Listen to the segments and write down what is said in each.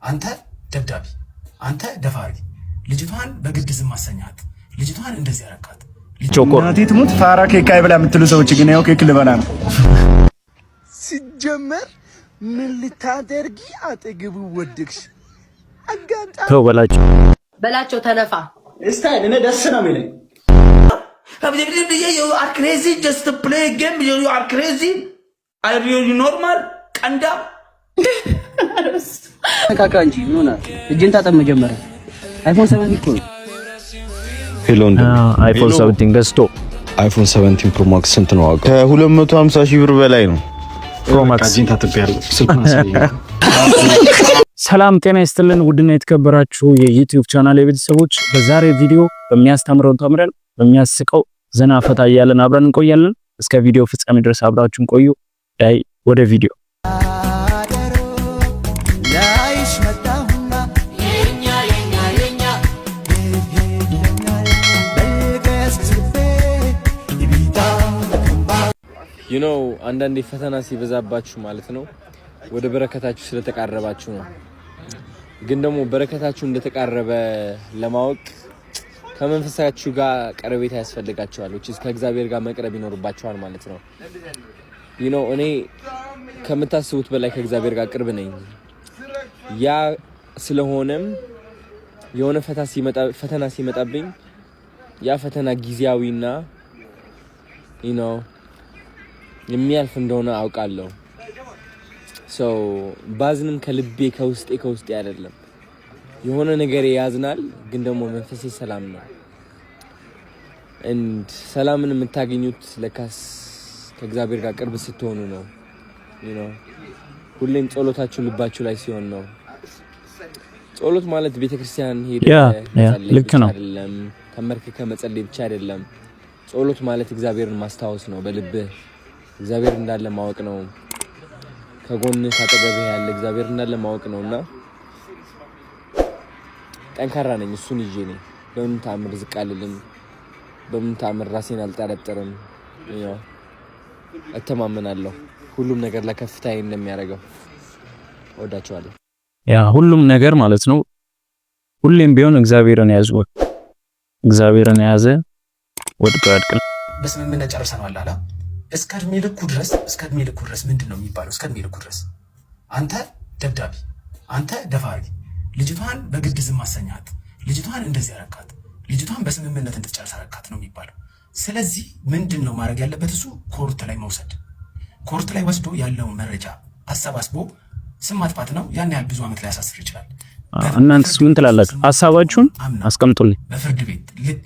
አንተ ደብዳቤ፣ አንተ ደፋሪ፣ ልጅቷን በግድ ዝም አሰኛት፣ ልጅቷን እንደዚህ ያረካት። እናቴ ትሙት ፋራ ኬክ አይበላ የምትሉ ሰዎች ግን ያው ኬክ ልበላ ነው። ሲጀመር ምን ልታደርጊ አጠገቡ ወደቅሽ? አጋጣሚ ተው በላቸው ተነፋ ስታይል እኔ ደስ ነው የሚለኝ። You are crazy just to play a game. You are crazy. Are you normal? ቀንዳ ተካካ እንጂ ምን ሆነ? እጅን ታጠብ መጀመሪያ። አይፎን 7 እኮ ነው። ሄሎ አይፎን 17 ገዝቶ አይፎን 17 ፕሮ ማክስ ስንት ነው ዋጋው? ከ250 ሺህ ብር በላይ ነው። ፕሮ ማክስ እጅን ታጥቤያለሁ። ሰላም ጤና ይስጥልን። ውድና የተከበራችሁ የዩቲዩብ ቻናል የቤተሰቦች በዛሬ ቪዲዮ በሚያስተምረው ተምረን በሚያስቀው ዘና ፈታ እያለን አብረን እንቆያለን። እስከ ቪዲዮ ፍጻሜ ድረስ አብራችሁን ቆዩ። ዳይ ወደ ቪዲዮ አንዳንዴ ፈተና ሲበዛባችሁ ማለት ነው ወደ በረከታችሁ ስለተቃረባችሁ ነው። ግን ደግሞ በረከታችሁ እንደተቃረበ ለማወቅ ከመንፈሳችሁ ጋር ቀረቤታ ያስፈልጋችኋል። ከእግዚአብሔር ጋር መቅረብ ይኖርባችኋል ማለት ነው። እኔ ከምታስቡት በላይ ከእግዚአብሔር ጋር ቅርብ ነኝ። ያ ስለሆነም የሆነ ፈተና ሲመጣብኝ ያ ፈተና ጊዜያዊና የሚያልፍ እንደሆነ አውቃለሁ። ባዝንም ከልቤ ከውስጤ አይደለም። የሆነ ነገር ያዝናል፣ ግን ደግሞ መንፈሴ ሰላም ነው። ሰላምን የምታገኙት ለካስ ከእግዚአብሔር ጋር ቅርብ ስትሆኑ ነው። ሁሌም ጸሎታችሁ ልባችሁ ላይ ሲሆን ነው። ጸሎት ማለት ቤተክርስቲያን ልክ ነው አይደለም፣ ተመርከከ መጸለይ ብቻ አይደለም። ጸሎት ማለት እግዚአብሔርን ማስታወስ ነው። በልብህ እግዚአብሔር እንዳለ ማወቅ ነው። ከጎንህ ካጠገብህ ያለ እግዚአብሔር እንዳለ ማወቅ ነውና ጠንካራ ነኝ። እሱን ይዤ ነኝ። በምን ተአምር ዝቅ አልልም። በምን ተአምር ራሴን አልጠረጥርም። እተማመናለሁ ሁሉም ነገር ለከፍታዬ እንደሚያደርገው። ወዳቸዋለሁ። ሁሉም ነገር ማለት ነው። ሁሌም ቢሆን እግዚአብሔርን ያዙ። እግዚአብሔርን ያዘ ወድቆ ያድቅል። በስምምነት ጨርሰናል አላ እስከ እድሜ ልኩ ድረስ ምንድን ነው የሚባለው? እስከ እድሜ ልኩ ድረስ አንተ ደብዳቤ፣ አንተ ደፋሪ፣ ልጅቷን በግድ ዝም አሰኛት፣ ልጅቷን እንደዚህ ያረካት፣ ልጅቷን በስምምነት እንድትጨርስ አረካት ነው የሚባለው። ስለዚህ ምንድን ነው ማድረግ ያለበት? እሱ ኮርት ላይ መውሰድ። ኮርት ላይ ወስዶ ያለውን መረጃ አሰባስቦ ስም ማጥፋት ነው። ያን ያህል ብዙ ዓመት ላይ ያሳስር ይችላል። እናንተስ ምን ትላላችሁ? ሀሳባችሁን አስቀምጡልኝ። በፍርድ ቤት ልክ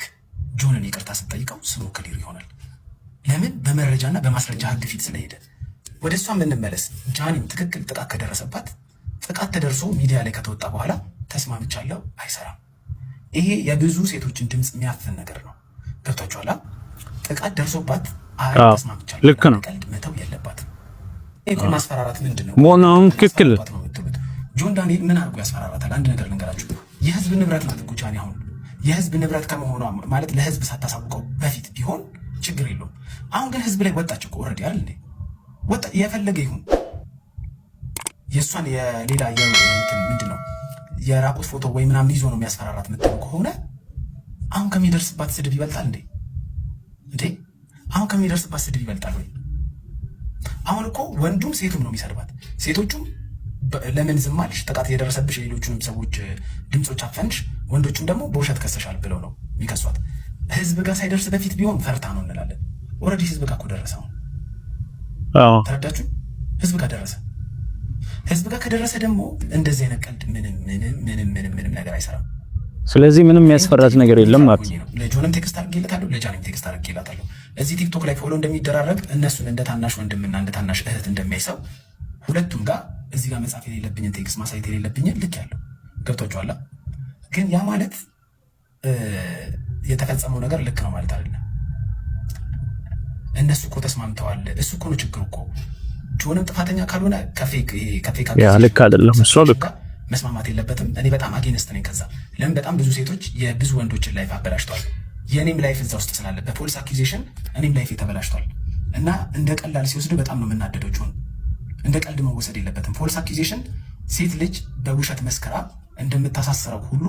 ጆንን ይቅርታ ስትጠይቀው ስሙ ክሊር ይሆናል። ለምን? በመረጃና በማስረጃ ህግ ፊት ስለሄደ። ወደ እሷ ብንመለስ ጃኒም ትክክል ጥቃት ከደረሰባት ጥቃት ተደርሶ ሚዲያ ላይ ከተወጣ በኋላ ተስማምቻለሁ አይሰራም። ይሄ የብዙ ሴቶችን ድምፅ የሚያፍን ነገር ነው። ገብቷችኋል? ጥቃት ደርሶባት ተስማምቻለሁ ልክ ነው ቀልድ መተው የለባትም። ይሄ ማስፈራራት ምንድን ነው? ሞናውን ትክክል ጆን ዳንኤል ምን አድርጎ ያስፈራራታል? አንድ ነገር ልንገራችሁ። የህዝብ ንብረት ናት እኮ ጃኒ። አሁን የህዝብ ንብረት ከመሆኗ ማለት ለህዝብ ሳታሳውቀው በፊት ቢሆን ችግር የለውም። አሁን ግን ህዝብ ላይ ወጣች እኮ ኦልሬዲ አይደል እንዴ? ወጣ የፈለገ ይሁን የእሷን የሌላ ምንድነው የራቁት ፎቶ ወይ ምናምን ይዞ ነው የሚያስፈራራት የምትለው ከሆነ አሁን ከሚደርስባት ስድብ ይበልጣል እንዴ? አሁን ከሚደርስባት ስድብ ይበልጣል ወይ? አሁን እኮ ወንዱም ሴቱም ነው የሚሰርባት። ሴቶቹም ለምን ዝም አልሽ? ጥቃት የደረሰብሽ የሌሎቹንም ሰዎች ድምጾች አፈንሽ። ወንዶቹም ደግሞ በውሸት ከሰሻል ብለው ነው የሚከሷት። ህዝብ ጋር ሳይደርስ በፊት ቢሆን ፈርታ ነው እንላለን። ኦልሬዲ ህዝብ ጋር እኮ ደረሰ። ተረዳችሁ? ህዝብ ጋር ደረሰ። ህዝብ ጋር ከደረሰ ደግሞ እንደዚህ አይነት ቀልድ ምንም ነገር አይሰራም። ስለዚህ ምንም የሚያስፈራት ነገር የለም ማለት ነው። ለጆንም ቴክስት አድርጌላታለሁ፣ ለጃኒም ቴክስት አድርጌላታለሁ። እዚህ ቲክቶክ ላይ ፎሎ እንደሚደራረግ እነሱን እንደ ታናሽ ወንድምና እንደ ታናሽ እህት እንደሚያይ ሰው ሁለቱም ጋር እዚህ ጋር መጻፍ የሌለብኝን ቴክስት ማሳየት የሌለብኝን ልክ ያለው ገብቷችኋል። ግን ያ ማለት የተፈጸመው ነገር ልክ ነው ማለት አይደለም። እነሱ እኮ ተስማምተዋል። እሱ እኮ ነው ችግሩ እኮ። ጆንም ጥፋተኛ ካልሆነ ከፌክ ልክ አይደለም። እሱ ልክ መስማማት የለበትም። እኔ በጣም አጌንስት ነኝ ከዛ። ለምን? በጣም ብዙ ሴቶች የብዙ ወንዶችን ላይፍ አበላሽተዋል። የኔም ላይፍ እዛ ውስጥ ስላለ በፖሊስ አኪዜሽን እኔም ላይፍ ተበላሽቷል። እና እንደ ቀላል ሲወስዱ በጣም ነው የምናደደው። ጆን እንደ ቀልድ መወሰድ የለበትም። ፖሊስ አኪዜሽን ሴት ልጅ በውሸት መስከራ እንደምታሳስረው ሁሉ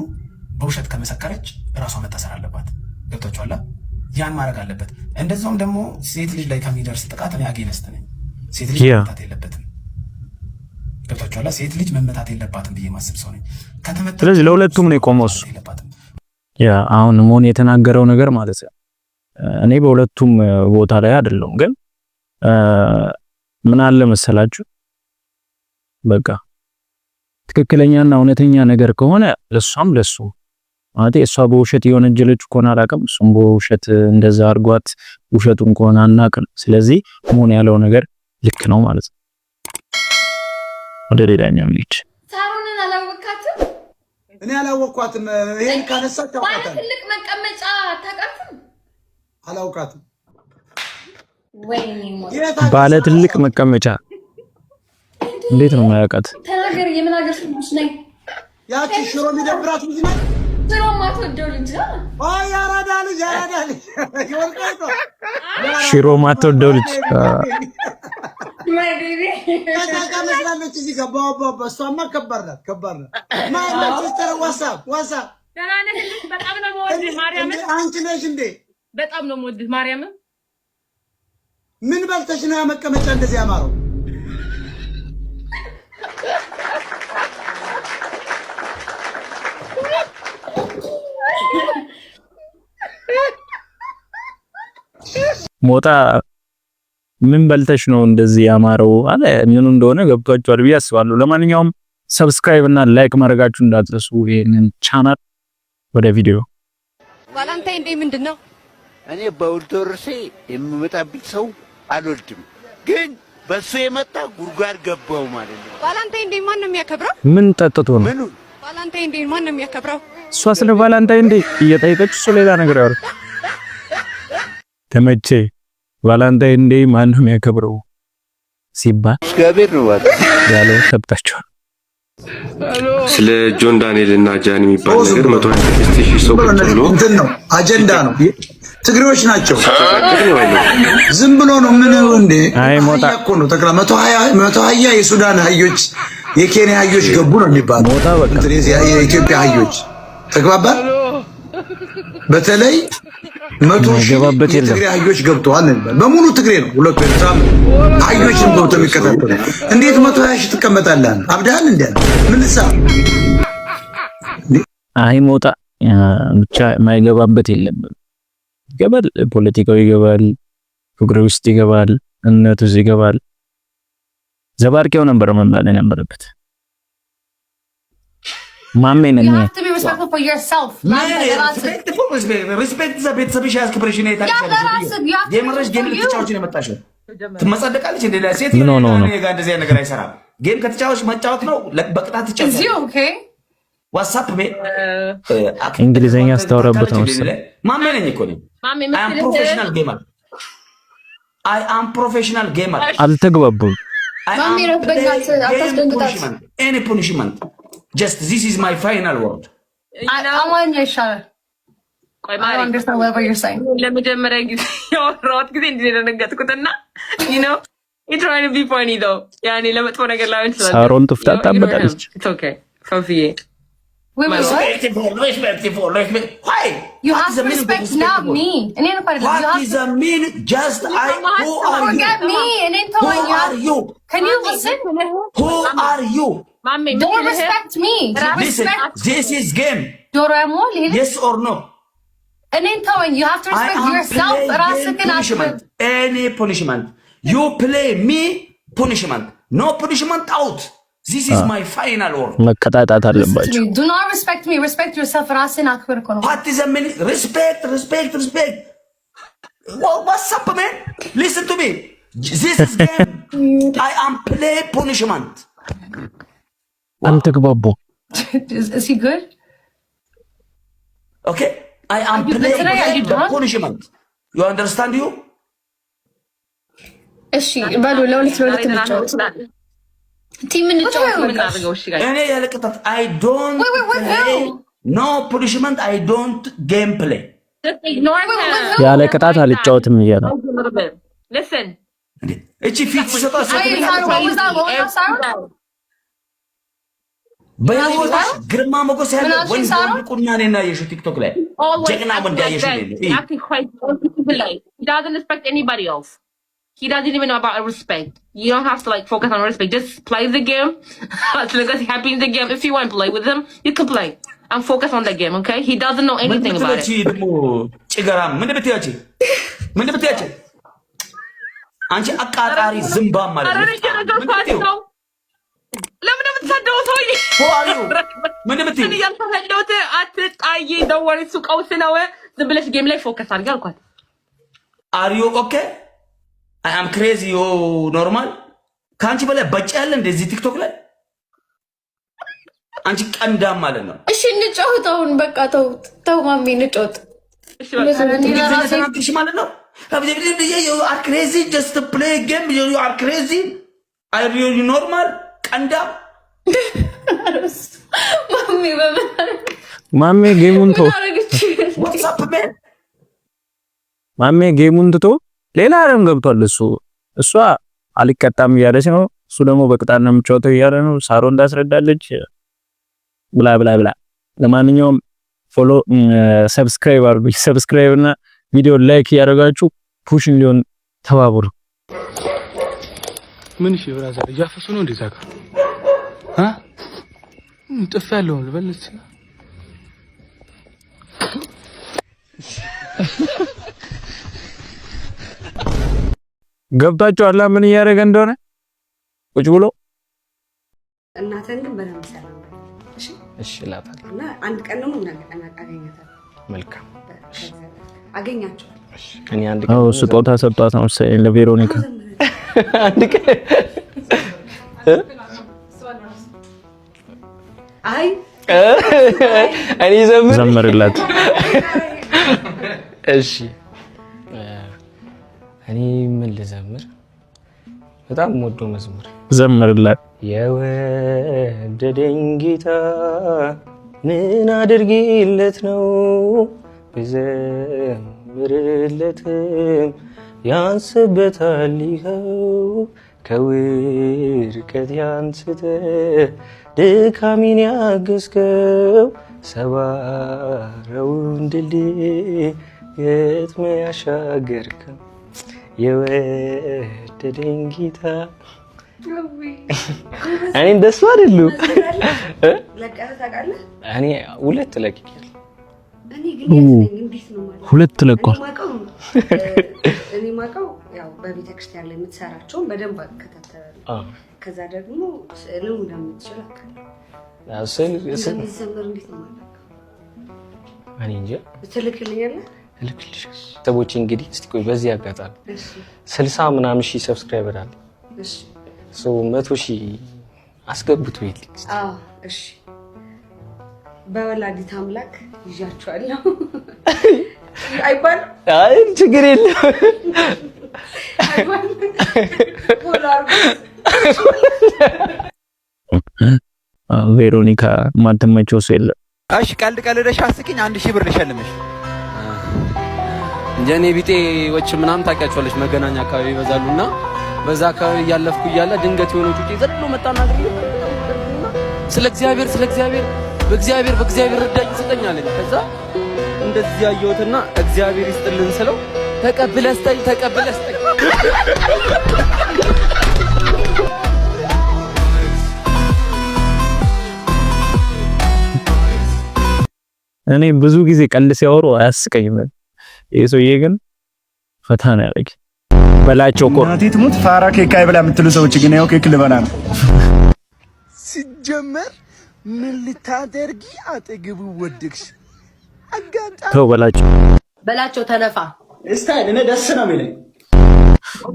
በውሸት ከመሰከረች ራሷ መታሰር አለባት። ገብቷችኋል? ያን ማድረግ አለበት። እንደዛውም ደግሞ ሴት ልጅ ላይ ከሚደርስ ጥቃት እኔ አጌነስት ነኝ። ሴት ልጅ መመታት የለበትም። ገብቷችኋል? ሴት ልጅ መመታት የለባትም ብዬ ማስብ ሰው ነኝ። ስለዚህ ለሁለቱም ነው የቆመው እሱ። ያ አሁን ሞን የተናገረው ነገር ማለት ነው። እኔ በሁለቱም ቦታ ላይ አይደለም፣ ግን ምን አለ መሰላችሁ፣ በቃ ትክክለኛና እውነተኛ ነገር ከሆነ ለሷም ለሱ ማለት እሷ በውሸት የወነጀለች ከሆነ አላውቅም፣ እሱም በውሸት እንደዛ አድርጓት ውሸቱን ከሆነ አናውቅም። ስለዚህ ሞን ያለው ነገር ልክ ነው ማለት ነው። ወደ ሌላኛው ልጅ ሳሩንን አላወቃትም። እኔ አላወቅኳትም። ይሄን ካነሳት ታውቃታለህ። ትልቅ መቀመጫ ታውቃትም? አላውቃትም። ወይኔ ባለ ትልቅ መቀመጫ እንዴት ነው የማያውቃት? ተናገር። የምን ሀገር ልጅ ነኝ? ያቺ ሽሮ የሚደብራት ልጅ ናት። ሽሮ ማትወደው ልጅ አይ ያራዳ ልጅ ይወልቀው ሽሮ ማትወደው ልጅ ማይ ቤቢ ታታ መስላለች። እዚህ ጋር ባባ እሷማ ከባድ ናት። ማንቸስተር ዋትስአፕ ደህና ነህ? በጣም ነው የምወድህ ማርያምን። አንቺ ነሽ እንዴ? በጣም ነው የምወድህ ማርያምን። ምን በልተሽ ነው ያመቀመጫ እንደዚህ ያማረው? ሞጣ ምን በልተሽ ነው እንደዚህ ያማረው አለ። ምን እንደሆነ ገብቷችኋል ብዬ አስባለሁ። ለማንኛውም ሰብስክራይብ እና ላይክ ማድረጋችሁ እንዳትረሱ ይሄንን ቻናል። ወደ ቪዲዮ ቫላንታይን ዴይ ምንድነው? እኔ በውልደርሴ የሚመጣብኝ ሰው አልወድም፣ ግን በሱ የመጣ ጉርጓድ ገባው ማለት ነው። ቫላንታይን ዴይ ማን ነው የሚያከብረው? ምን ጠጥቶ ነው? ምኑ ቫላንታይን ዴይ ማን ነው የሚያከብረው? እሷ ስለ ቫላንታይን ዴይ እየጠየቀች እሱ ሌላ ነገር ያወራ። ተመቼ ቫላንታይን ዴይ ማን ነው የሚያከብረው ሲባል እግዚአብሔር ነው ያለው ሰብታችኋል። ስለ ጆን ዳንኤል እና ጃን የሚባል ነገር 126,000 ሰው ብሎ እንትን ነው አጀንዳ ነው። ትግሬዎች ናቸው። ዝም ብሎ ነው ምን እንዴ? አይ ሞጣ እኮ ነው ተክላ 120 የሱዳን አህዮች የኬንያ አህዮች ገቡ ነው የሚባለው። ሞጣ በቃ የኢትዮጵያ አህዮች ተግባባ። በተለይ 100,000 የትግሬ አህዮች ገብተዋል ነው በሙሉ ትግሬ ነው። ሁለቱ ኤርትራ አህዮችን ገብተው የሚከታተሉ እንዴት 120,000 ትቀመጣለህ? አብዳል እንዴ? ምን ልሳ አይ ሞጣ ብቻ የማይገባበት የለም። ይገባል፣ ፖለቲካው ይገባል፣ ፍቅር ውስጥ ይገባል፣ እነቱ ይገባል። ዘባርቂው ነበር መባል የነበረበት ማሜ ነኝ። You have to be respectful for yourself. ሪስፔክት ዘ ቤተሰብሽ ያስከብርሽኔ ታውቂያለሽ። የምርሽ ጌም ልትጫወቺ ነው የመጣሽው። ትመጻደቃለች እንደ ሴት ኖ ጋር እንደዚህ ነገር አይሰራም። ጌም ከተጫወች መጫወት ነው በቅጣት ትጫወች። Is you okay? ዋትስአፕ እንግሊዘኛ አስተወራበት ነው መሰለኝ። ማሜ ነኝ እኮ ነኝ። አይ አም ፕሮፌሽናል ጌመር። አልተግባቡም። ማሜ ነው በጋት አታስደንግጣት። ኤኒ ፑኒሽመንት just this is my final word. I want your shot. ቆይ I don't understand whatever you're saying. ለመጀመሪያ ጊዜ ያወራሁት ጊዜ እንዴ ደነገጥኩትና you know it's trying to be funny though. ያኔ ለመጥፎ ነገር ላይ እንትን ሳሮን ትፍታታበታለች። It's okay. ሶፊዬ Wait, respectful. Why? You have to respect not me. And then what is the mean? Just who are you? Forget me. And then Who are you? Can you listen? Who are you? Don't respect me. Listen, this is game. Yes or no? And then you have to respect yourself. Punishment. Any punishment. You play me, punishment. No punishment out. This is my final word. መቀጣጣት አለባችሁ። Do not respect me. Respect yourself. ራስን አክብር እኮ ነው። What is a meaning? Respect. What's up, man? Listen to me. This is game. I am play punishment. አንተግባቡ። Is he good? Okay? I am playing punishment. You understand you? እሺ ባሉ ለሁለት እንጫወት። ቲም እንጫወት እኔ ያለ ቅጣት I don't play. No punishment. I don't game play. ያለ ቅጣት አልጫወትም እያለ Listen. እቺ ፊት ሲሰጣ በህይወትሽ ግርማ ሞገስ ያለው ወንድ ቁኛ ነና የሹ ቲክቶክ ላይ ጀግና ወንድ ያየሽ ነው። He doesn't respect anybody else. He doesn't even know about respect. You don't have to like focus on respect. Just play the game. As long as he's happy in the game. If you want to play with him, you can play. And focus on the game, okay? He doesn't know anything about it. ጭገራም ምን ብትያቺ አንቺ አቃጣሪ ዝምባም ማለት ነው። ለምን የምትሰደው ሰውዬ? ምን ብትይ ምን ያልተሰደውት አትጣይ። ደወል እሱ ቀውስ ነው። ዝም ብለሽ ጌም ላይ ፎከስ አድርጊ አልኳት። Are you okay? I am crazy. You normal? ካንቺ በላይ በጭ ያለ እንደዚህ ቲክቶክ ላይ አንቺ ቀንዳም ማለት ነው። እሺ እንጫወተውን በቃ ተው ማሚ እንጫወት። እሺ በቃ ተናግሪሽ ማለት ነው። You are crazy just to play a game. You are crazy. Are you normal? ቀንዳም ማሚ ጌሙን ተው። What's up man? ማሚ ጌሙን ትቶ ሌላ ዓለም ገብቷል። እሷ አልቀጣም እያለች ነው። እሱ ደግሞ በቅጣት ነው የምትጫወተው እያለ ነው። ሳሮ እንዳስረዳለች ብላ ብላ ብላ። ለማንኛውም ፎሎ ሰብስክራይብ አድርጉ። ሰብስክራይብ እና ቪዲዮ ላይክ ያደርጋችሁ ፑሽ እንዲሆን ተባብሩ። ምን እሺ ብራዘር እያፈሱ ነው እንዴ ታካ ጥፍ ያለው ልበልስ ገብታችኋል ምን እያደረገ እንደሆነ ቁጭ ብሎ እናተን ግን በደንብ ሰላም እሺ እሺ ላታል እና አንድ ቀን ነው አገኛታለሁ። መልካም አገኛቸው እሺ እኔ አንድ ቀን ስጦታ ሰጥቷት ነው ለቬሮኒካ አንድ ቀን አይ እኔ ዘምርላት እሺ እኔ ምን ልዘምር? በጣም ወዶ መዝሙር ዘምርላት። የወደደኝ ጌታ ምን አድርጌለት ነው ብዘምርለትም ያንስበታል ይኸው ከውድቀት ያንስተ ድካሜን ያገዝከው ሰባራውን ድልድይ ገጥመህ ያሻገርከው የወደደኝ ጌታ እኔ እንደሱ አይደለም ለቀህ ታውቃለህ? እኔ ሁለት ለቅቄያለሁ። እኔ ግን እንዴት ነው ማለት ሁለት ለቋል። እኔ ማውቀው ያው በቤተክርስቲያን ላይ የምትሰራቸውን በደንብ አከታተላለሁ። ከዛ ደግሞ ስዕልም እንደምትችል አውቃለሁ። ስዕል እንደሚዘምር እንዴት ነው ማለት እኔ እንጃ። ትልክልኛለህ? እልክልሻለሁ። ሰዎች እንግዲህ እስቲ ቆይ በዚህ አጋጣሚ 60 ምናምን ሺህ ሰብስክራይበር አለ። እሺ 100 ሺህ አስገብቱ ይልክ። እሺ በወላዲት አምላክ ይዣቸዋለሁ። አይባል አይ ችግር የለም። አይባል ቬሮኒካ ማንተመቸው ሰው የለም። እሺ ቀልድ ቀልደሽ አስቂኝ 1000 ብር ልሸልምሽ። የኔ ቢጤዎች ምናምን ታውቂያቸዋለሽ መገናኛ አካባቢ ይበዛሉና በዛ አካባቢ ያለፍኩ እያለ ድንገት የሆነ ጩጬ ዘሎ መጣና ስለ እግዚአብሔር በእግዚአብሔር ረዳኝ ስጠኛለኝ። ከዛ እንደዚህ ያየሁትና እግዚአብሔር ይስጥልን ስለው ተቀብለህ ስጠኝ እኔ ብዙ ጊዜ ቀልድ ሲያወሩ አያስቀኝም። ይሄ ሰውዬ ግን ፈታ ነው ያለኝ። በላቸው እኮ እናቴ ትሙት ፋራ ኬክ አይበላ የምትሉ ሰዎች ግን ያው ኬክ ልበላ ነው። ሲጀመር ምን ልታደርጊ አጠገቡ ወደቅሽ? ተው በላቸው ተነፋ ስታይል እኔ ደስ ነው የሚለኝ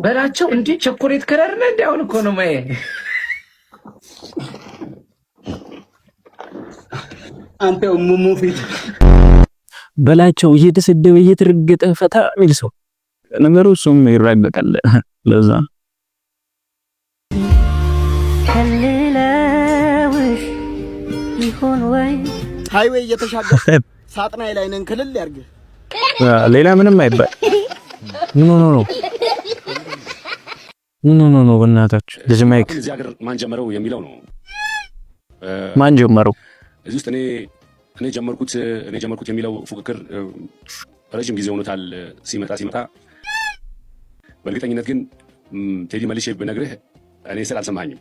በላቸው። እንዴ ቸኮሌት ከለር ነው እንዴ? አሁን እኮ ነው ማየ አንተ ሙሙ ፊት በላቸው እየተሰደበ እየተረገጠ ፈታ የሚል ሰው ነገሩ እሱም ይራገቃል። ለዛ ከልለውሽ ይሆን ወይ ሃይዌይ እየተሻገረ ሳጥናይ ላይ ነን ክልል ያርግ። ሌላ ምንም አይባል። ኖ በእናታችሁ ልጅ ማይክ እዚህ ሀገር ማን ጀመረው የሚለው ነው። ማን ጀመረው? እዚህ ውስጥ እኔ ጀመርኩት የሚለው ፉክክር ረጅም ጊዜ ሆኖታል ሲመጣ በእርግጠኝነት ግን ቴዲ መልሼ ብነግርህ እኔ ስል አልሰማኝም።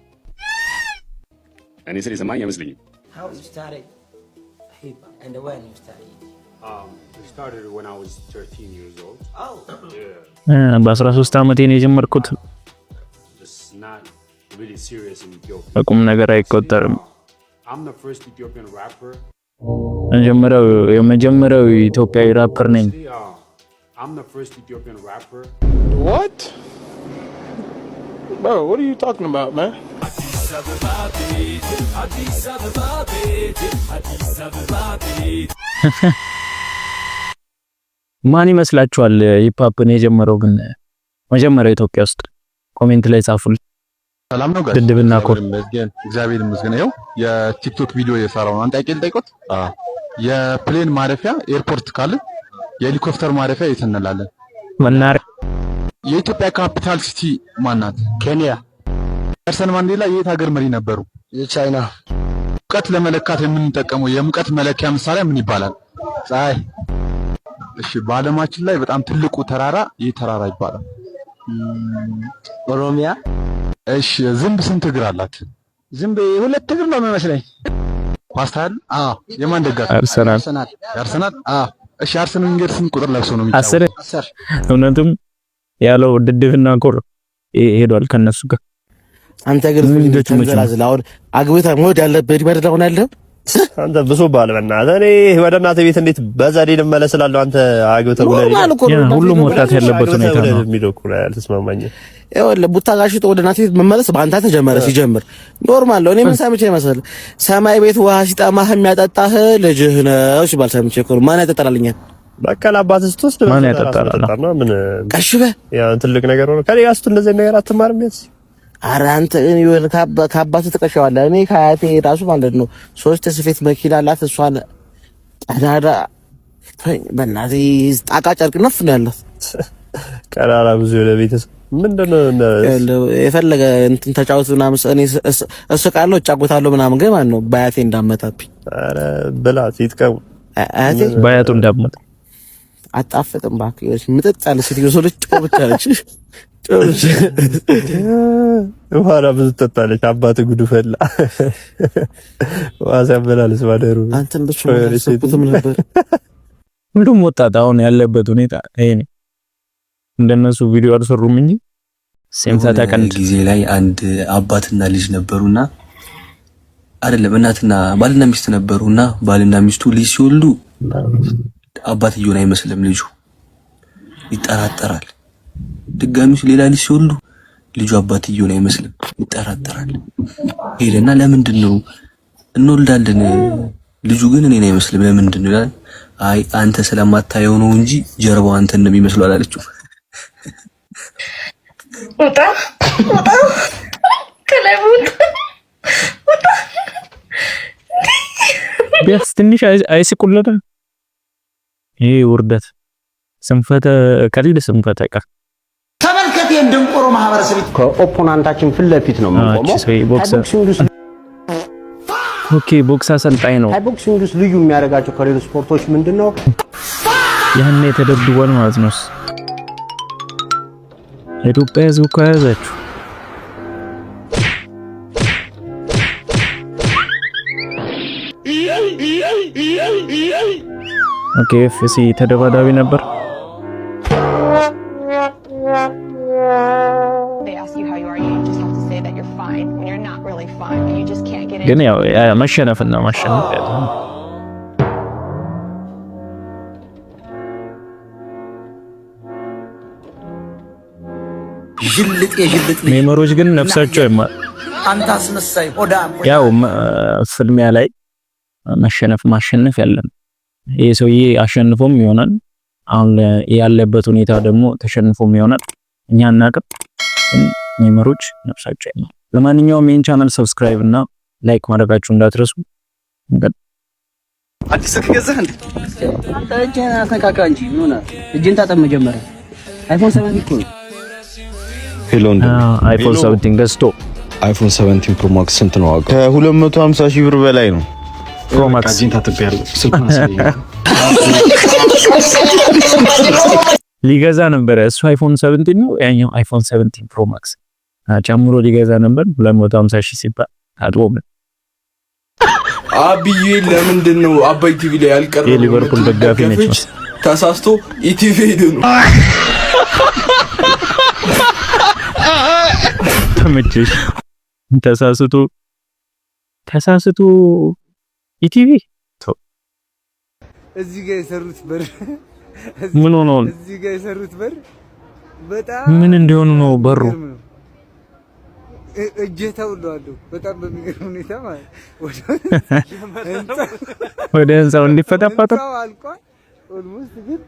እኔ ስል የሰማኝ አይመስለኝም። How you started hip hop and when you started? We started when I was 13 years old. Oh. Yeah. በ13 ዓመቴ ነው የጀመርኩት። It's not really serious in Ethiopia. በቁም ነገር አይቆጠርም። I'm the first Ethiopian rapper. የመጀመሪያው ኢትዮጵያዊ ራፐር ነኝ። I'm the first Ethiopian rapper. What? Bro, what are you talking about, man? ማን ይመስላችኋል ሂፕሆፕን የጀመረው ግን መጀመሪያው ኢትዮጵያ ውስጥ? ኮሜንት ላይ ጻፉልኝ። ሰላም ነው ጋር ድድብና ኮር እግዚአብሔር ይመስገን። ይኸው የቲክቶክ ቪዲዮ እየሰራው ነው። አንተ አይቀል ጠይቆት የፕሌን ማረፊያ ኤርፖርት ካለ የሄሊኮፕተር ማረፊያ የት እንላለን? መናኸሪያ። የኢትዮጵያ ካፒታል ሲቲ ማናት? ኬንያ። ኔልሰን ማንዴላ የት ሀገር መሪ ነበሩ? የቻይና። ሙቀት ለመለካት የምንጠቀመው የሙቀት መለኪያ መሳሪያ ምን ይባላል? ፀሐይ። እሺ፣ በዓለማችን ላይ በጣም ትልቁ ተራራ ይህ ተራራ ይባላል? ኦሮሚያ። እሺ፣ ዝንብ ስንት እግር አላት? ዝንብ 2 እግር ነው የሚመስለኝ። ፓስታል? አዎ። የማን ደጋፊ? አርሰናል። አርሰናል? አዎ። እሺ፣ አርሰናል እንግዲህ ስንት ቁጥር ለብሶ ነው የሚጫወተው? 10። እውነትም ያለው ድድብና ኮር ሄዷል ከነሱ ጋር። አንተ ግን ተንዘላዝል አሁን አግብታ ሞድ ያለበት ይመረዳውን ያለ አንተ ብሶብሃል። በእናትህ እኔ ወደ እናትህ ቤት እንዴት በዛዴ ልመለስ እላለሁ? አንተ አግብተህ ሁሉም ወጣት ያለበት ሁኔታ ነው የሚለው እኮ ነው ያልተስማማኝም። ይኸውልህ ቡታጋሽቶ ወደ እናትህ ቤት መመለስ በአንተ ተጀመረ። ሲጀምር ኖርማል ነው። እኔ ምን ሰምቼ መሰለህ ሰማይ ቤት ውሃ ሲጠማህ የሚያጠጣህ ልጅህ ነው ሲባል ሰምቼ እኮ ማን ያጠጣልኛል? በቃ ለአባትህ ስትወስድ ማን ያጠጣል? ምን ቀሽበ ያ ትልቅ ነገር ነው። ከኔ ጋር ስትል እንደዚህ ነገር አትማርም ያስ ኧረ አንተ ይኸውልህ ከአባትህ ትቀሻዋለህ። እኔ ከአያቴ ራሱ ማለት ነው 3 ስፌት መኪና አላት። እሷን አዳዳ በእናትህ ጣቃ ጨርቅ ነፍ ነው ያላት። ቀራራ ብዙ ለቤተሰብ ምንድነው የፈለገ እንትን ተጫወት ምናምን እኔ እስቃለሁ እጫወታለሁ ምናምን ግን ማለት ነው በአያቴ እንዳመጣብኝ። ኧረ ብላት ይጥቀሙ አያቴ በአያቱ እንዳመጣ አጣፈጥም እባክህ ምጥጥ ያለ ሴትዮ ሰው ልጅ ጮብቻ ነች። ውሃ ብዙ ትጠጣለች። አባትህ ጉድ ፈላ ዋዛ በላልስ ማደሩ አንተም ብቻ ሰውቁትም ነበር። ሁሉም ወጣት አሁን ያለበት ሁኔታ ይሄ ነው። እንደነሱ ቪዲዮ አልሰሩም እንጂ ሴምሳታ ቀንድ ጊዜ ላይ አንድ አባትና ልጅ ነበሩና አይደለም እናትና ባልና ሚስት ነበሩና ባልና ሚስቱ ልጅ ሲወልዱ አባትየውን አይመስልም ልጁ ይጠራጠራል። ድጋሚስ ሌላ ልጅ ሲወልዱ ልጁ አባትየውን አይመስልም ይጠራጠራል። ሄደና ለምንድን ነው እንወልዳለን ልጁ ግን እኔን አይመስልም ለምንድን ነው ይላል። አይ አንተ ስለማታየው ነው እንጂ ጀርባው አንተን ነው የሚመስለው አላለችው። ወጣ ከለቡን ወጣ ቢያንስ ትንሽ አይስቁለታ። ይሄ ውርደት ስንፈተ ከሊድ ስንፈተ ቀር ተመልከት። የእንድንቆሮ ማህበረሰብ ከኦፖናንታችን ፊት ለፊት ነው የምንቆመው። ኦኬ ቦክስ አሰልጣኝ ነው። ቦክሲንግ ውስጥ ልዩ የሚያደርጋቸው ከሌሎች ስፖርቶች ምንድነው? ያን የተደብዷል ማለት ነው። ኢትዮጵያ ህዝብ እኮ ያዛችሁ። ኦኬ ኤፍሲ ተደባዳቢ ነበር። ግን ያው መሸነፍና ማሸነፍ ሜሞሮች ግን ነፍሳቸው ይማር። አንተ አስመሳይ ሆዳም ያው ፍልሚያ ላይ መሸነፍ ማሸነፍ ያለን ይሄ ሰውዬ አሸንፎም ይሆናል። አሁን ያለበት ሁኔታ ደግሞ ተሸንፎም ይሆናል። እኛ እናቀም ሜሞሮች ነፍሳቸው ይማር። ለማንኛውም ይሄን ቻናል ሰብስክራይብ እና ላይክ ማድረጋችሁ እንዳትረሱ። አዲስ ከገዛህ እንዴ አንተ እጄን አተካካ እንጂ ምን ሆነ? እጄን ታጠብ መጀመሪያ። አይፎን 7 እኮ አይፎን 17 ገዝቶ አይፎን 17 ፕሮ ማክስ ስንት ነው ዋጋው? ከ250 ሺህ ብር በላይ ነው። ፕሮ ማክስ ሊገዛ ነበር እሱ አይፎን 17 ነው ያኛው አይፎን 17 ፕሮ ማክስ ጨምሮ ሊገዛ ነበር 250 ሺህ ሲባል አጥቦም አብዬ ለምንድን ነው አባይ ቲቪ ላይ ያልቀረበው? የሊቨርፑል ደጋፊ ነች ተሳስቶ ኢቲቪ ሄዱ ነው ተመቸሽ ተሳስቶ ኢቲቪ እዚህ ጋር የሰሩት በር ምን ሆኖ ነው? እዚህ ጋር የሰሩት በር በጣም ምን እንደሆነ ነው በሩ እጀታው ነው በጣም በሚገርም ሁኔታ ማለት ወደ ህንጻው እንዲፈታፈታ አልቋል። ኦልሞስት ግን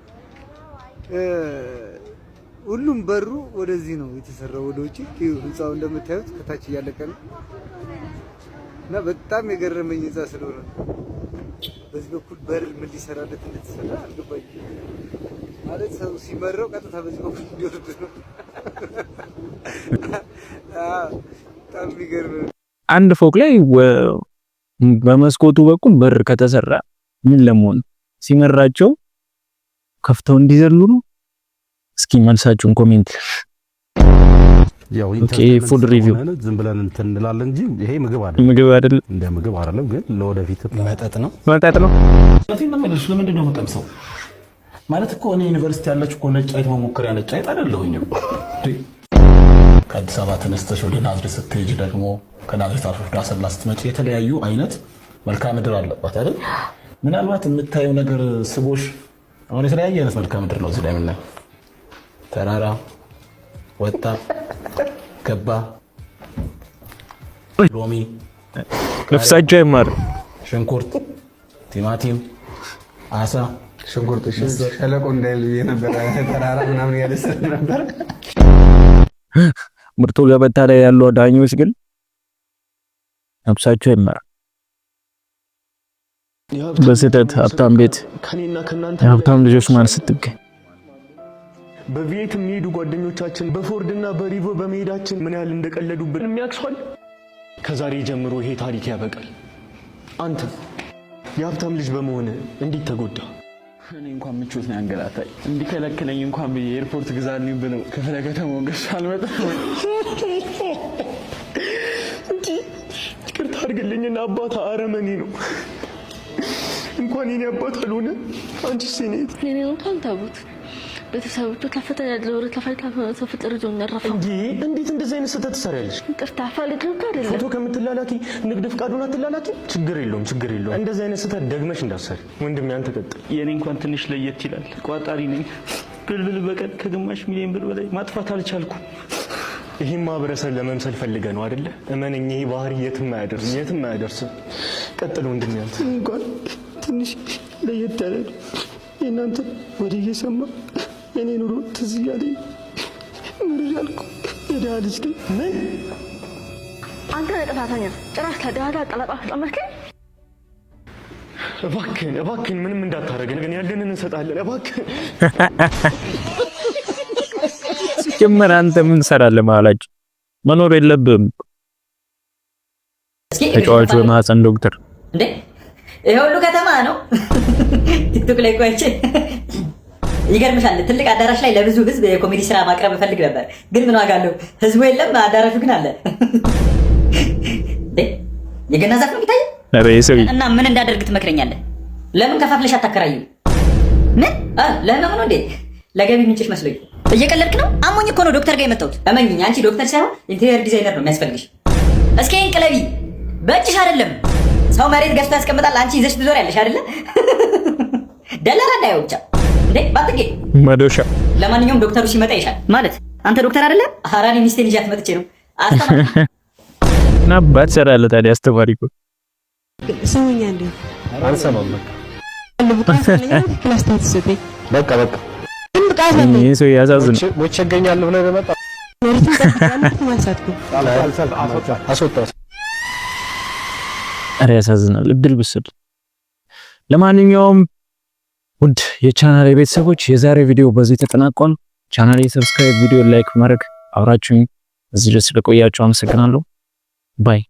ሁሉም በሩ ወደዚህ ነው የተሰራው ወደ ውጪ ህንጻው እንደምታዩት ከታች እያለቀ ነው እና በጣም የገረመኝ ህንጻ ስለሆነ በዚህ በኩል በር ምን ሊሰራለት እንደተሰራ አልገባኝም። ማለት ሰው ሲመረው ቀጥታ በዚህ በኩል እንዲወርድ ነው። በጣም የሚገርም አንድ ፎቅ ላይ በመስኮቱ በኩል በር ከተሰራ ምን ለመሆን ሲመራቸው ከፍተው እንዲዘሉ ነው። እስኪ መልሳችሁን ኮሜንት ያው ፉድ ሪቪው ዝም ብለን እንትን እንላለን እንጂ ይሄ ምግብ አይደለም እንደ ምግብ አይደለም፣ ግን ለወደፊት መጠጥ ነው። ለምንድን ነው የምቀምሰው? ማለት እኮ እኔ ዩኒቨርሲቲ ያለች እኮ ነጭ አይጥ መሞከሪያ ነጭ አይጥ አይደለሁኝም። ከአዲስ አበባ ተነስተሽ ወደ ናዝሬት ስትሄጂ ደግሞ ከናዝሬት አልፈሽ ወደ አሰላ ስትመጪ የተለያዩ አይነት መልክዓ ምድር አለባት አይደል? ምናልባት የምታየው ነገር ስቦሽ አሁን የተለያየ አይነት መልክዓ ምድር ነው እዚህ ላይ የምናየው። ተራራ ወጣ ገባ ሎሚ ነፍሳቸው አይማር ሽንኩርት ቲማቲም አሳ ሽንኩርት ሸለቆ እንዳይል የነበረ ተራራ ምናምን ያለሰ ነበር። ምርቶ ገበታ ላይ ያሉ ዳኞች ግን ነፍሳቸው አይማር። በስህተት ሀብታም ቤት የሀብታም ልጆች ማን ስትገኝ በቪየት የሚሄዱ ጓደኞቻችን በፎርድና በሪቮ በመሄዳችን ምን ያህል እንደቀለዱብን የሚያክሷል። ከዛሬ ጀምሮ ይሄ ታሪክ ያበቃል። አንተ የሀብታም ልጅ በመሆን እንዴት ተጎዳ? እኔ እንኳን ምቾት ነው ያንገላታኝ። እንዲከለክለኝ እንኳን በኤርፖርት ግዛልኝ ብለው ከፈለ ከተማው ገሽ አልመጣም። ይቅርታ አድርግልኝና አባታ አረመኔ ነው። እንኳን የኔ አባት አልሆነ አንቺ ሲኔት የኔ እንኳን ታቡት ቤተሰቦቹ ከፍተኛ ያለው ተፈጥሮ ጀነራፍ እንጂ እንዴት እንደዚህ አይነት ስህተት ትሰሪያለሽ? ይቅርታ ፈልግ አይደለም። ፎቶ ከምትላላኪ ንግድ ፍቃዱን አትላላኪ። ችግር የለውም። እንደዚህ አይነት ስህተት ደግመሽ እንዳትሰሪ ወንድሜ። አንተ ቀጥል። የኔ እንኳን ትንሽ ለየት ይላል። ቋጣሪ ነኝ። ብልብል በቀን ከግማሽ ሚሊዮን ብር በላይ ማጥፋት አልቻልኩም። ይሄን ማህበረሰብ ለመምሰል ፈልገ ነው አይደለ? እመነኝ፣ ይሄ ባህሪ የትም አያደርስም። ቀጥል ወንድሜ። አንተ እንኳን ትንሽ ለየት ያለ የእናንተ ወደ እየሰማ የኔ ኑሮ ትዝ እያለኝ ምን ያልኩ የድሃ ልጅ ነኝ። ምን አንተ ጥፋተኛ ጭራሽ ከድሃ ጋር ጠላጣፍ ጠመድከኝ። እባክህን ምንም እንዳታረገን፣ ግን ያለንን እንሰጣለን። እባክህን ሲጀመር አንተ ምን ሰራለህ? መሀላችሁ መኖር የለብህም። ተጫዋቹ በማህፀን ዶክተር እንዴ ይሄ ሁሉ ከተማ ነው። ቲክቶክ ላይ ቆይቼ ይገርምሻል። ትልቅ አዳራሽ ላይ ለብዙ ህዝብ የኮሜዲ ስራ ማቅረብ እፈልግ ነበር፣ ግን ምን ዋጋ አለው? ህዝቡ የለም፣ አዳራሹ ግን አለ። የገና ዛፍ ነው የሚታየው። እና ምን እንዳደርግ ትመክረኛለህ? ለምን ከፋፍለሽ አታከራዩ? ምን ለህመም ነው እንዴ? ለገቢ ምንጭሽ መስሎኝ። እየቀለድክ ነው? አሞኝ እኮ ነው ዶክተር ጋር የመጣሁት። እመኝኝ፣ አንቺ ዶክተር ሳይሆን ኢንቴሪየር ዲዛይነር ነው የሚያስፈልግሽ። እስኪ ይሄን ቅለቢ፣ በእጅሽ አይደለም። ሰው መሬት ገዝቶ ያስቀምጣል፣ አንቺ ይዘሽ ትዞሪያለሽ አይደለ? ደላላ እንዳይው ብቻ እንዴ ባትጌ መዶሻ። ለማንኛውም ዶክተሩ ሲመጣ ይሻል ማለት አንተ ዶክተር አይደለ? አራኒ ሚስቴን ይዣት መጥቼ ነው አስተማሪ እና ባትሰራለ ታዲያ አስተማሪ እኮ ሰውኛ እንዴ አልሰማም። በቃ ይሄ ሰው ያሳዝን። ሞቼ እገኛለሁ ብለህ ለመጣ ኧረ ያሳዝናል። እድል ብስል። ለማንኛውም ውድ የቻናሌ ቤተሰቦች የዛሬ ቪዲዮ በዚህ ተጠናቋል። ቻናሌ ሰብስክራይብ፣ ቪዲዮ ላይክ ማድረግ አብራችሁኝ እዚህ ድረስ ስለቆያችሁ አመሰግናለሁ። ባይ